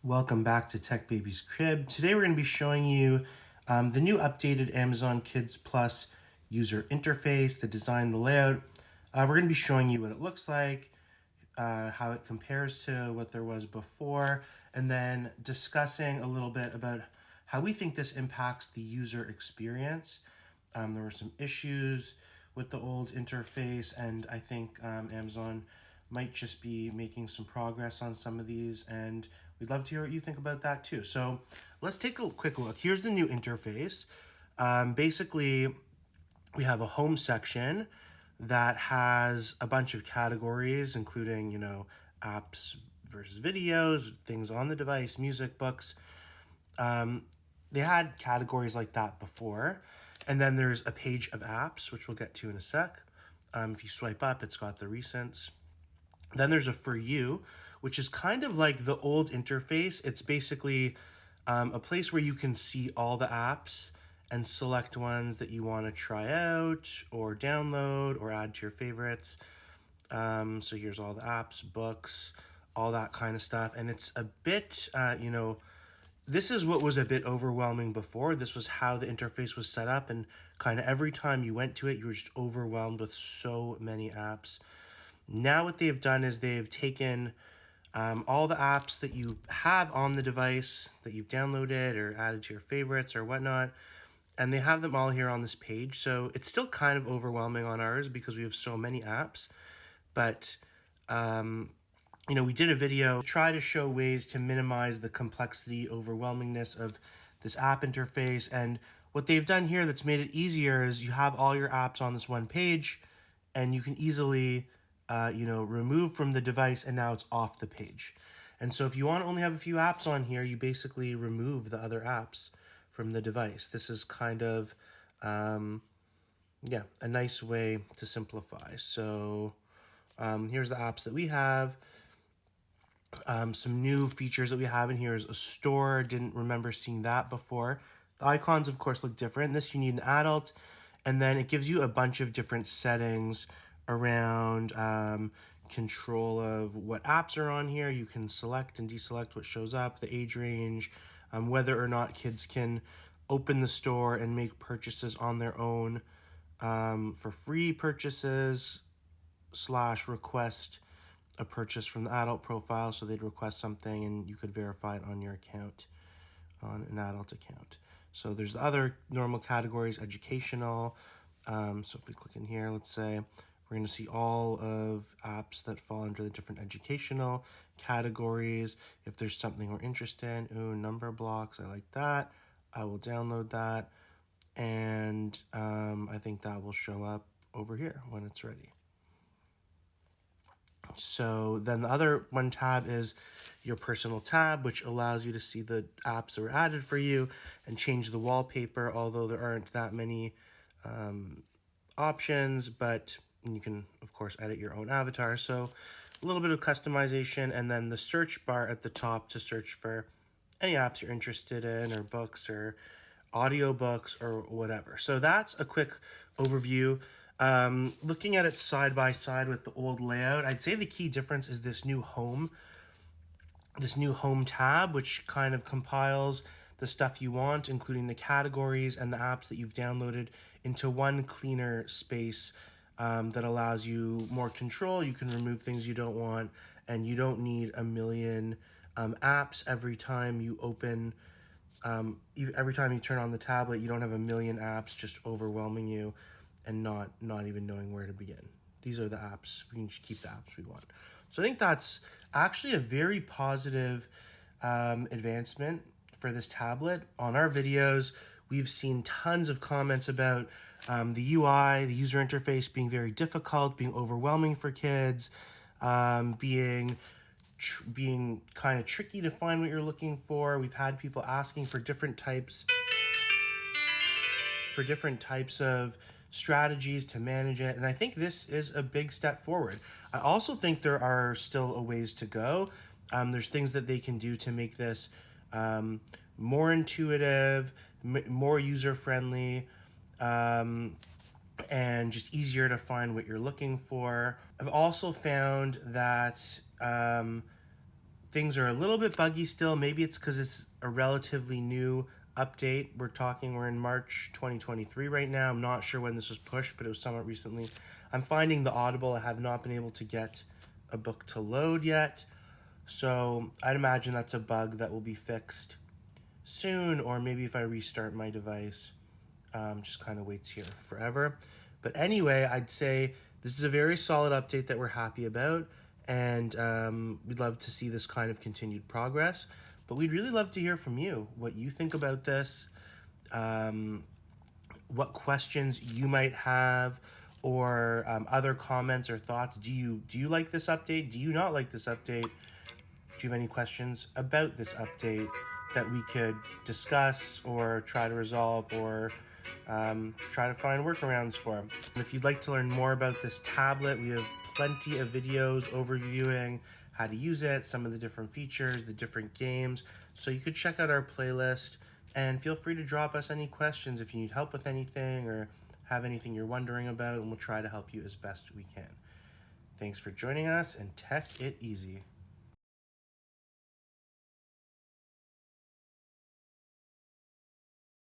Welcome back to Tech Baby's Crib. Today we're going to be showing you the new updated Amazon Kids Plus user interface, the design, the layout. We're going to be showing you what it looks like, how it compares to what there was before, and then discussing a little bit about how we think this impacts the user experience. There were some issues with the old interface, and I think Amazon might just be making some progress on some of these, and we'd love to hear what you think about that too. So let's take a quick look. Here's the new interface. Basically, we have a home section that has a bunch of categories, including, apps versus videos, things on the device, music, books. They had categories like that before. And then there's a page of apps, which we'll get to in a sec. If you swipe up, it's got the recents. Then there's a For You, which is kind of like the old interface. It's basically a place where you can see all the apps and select ones that you want to try out or download or add to your favorites. So here's all the apps, books, all that kind of stuff. And it's a bit, this is what was a bit overwhelming before. This was how the interface was set up. And kind of every time you went to it, you were just overwhelmed with so many apps. Now what they've done is they've taken all the apps that you have on the device that you've downloaded or added to your favorites or whatnot, and they have them all here on this page. So it's still kind of overwhelming on ours because we have so many apps. But, we did a video to try to show ways to minimize the complexity, overwhelmingness of this app interface. And what they've done here that's made it easier is you have all your apps on this one page, and you can easily remove from the device, and now it's off the page. And so if you want to only have a few apps on here, you basically remove the other apps from the device. This is kind of, a nice way to simplify. So here's the apps that we have. Some new features that we have in here is a store. Didn't remember seeing that before. The icons, of course, look different. This you need an adult. And then it gives you a bunch of different settings around control of what apps are on here. You can select and deselect what shows up, the age range, whether or not kids can open the store and make purchases on their own, for free purchases / request a purchase from the adult profile. So they'd request something and you could verify it on your account, on an adult account. So there's the other normal categories, educational. So if we click in here, let's say we're going to see all of apps that fall under the different educational categories. If there's something we're interested in, number blocks, I like that. I will download that. And I think that will show up over here when it's ready. So then the other one tab is your personal tab, which allows you to see the apps that were added for you and change the wallpaper, although there aren't that many options, but you can, of course, edit your own avatar. So a little bit of customization, and then the search bar at the top to search for any apps you're interested in, or books or audiobooks or whatever. So that's a quick overview. Looking at it side by side with the old layout, I'd say the key difference is this new home tab, which kind of compiles the stuff you want, including the categories and the apps that you've downloaded, into one cleaner space that allows you more control. You can remove things you don't want, and you don't need a million apps every time you open. Every time you turn on the tablet, you don't have a million apps just overwhelming you and not even knowing where to begin. These are the apps. We can just keep the apps we want. So I think that's actually a very positive advancement for this tablet. On our videos, we've seen tons of comments about the UI, the user interface being very difficult, being overwhelming for kids, being kind of tricky to find what you're looking for. We've had people asking for different types of strategies to manage it, and I think this is a big step forward. I also think there are still a ways to go. There's things that they can do to make this more intuitive, more user-friendly, and just easier to find what you're looking for. I've also found that things are a little bit buggy still. Maybe it's because it's a relatively new update. We're in March 2023 right now. I'm not sure when this was pushed, but it was somewhat recently. I'm finding the Audible, I have not been able to get a book to load yet. So I'd imagine that's a bug that will be fixed soon, or maybe if I restart my device, just kind of waits here forever. But anyway, I'd say this is a very solid update that we're happy about, and we'd love to see this kind of continued progress. But we'd really love to hear from you, what you think about this, what questions you might have, or other comments or thoughts. Do you like this update? Do you not like this update? Do you have any questions about this update that we could discuss or try to resolve, or try to find workarounds for? And if you'd like to learn more about this tablet, we have plenty of videos overviewing how to use it, some of the different features, the different games. So you could check out our playlist, and feel free to drop us any questions if you need help with anything or have anything you're wondering about, and we'll try to help you as best we can. Thanks for joining us, and tech it easy.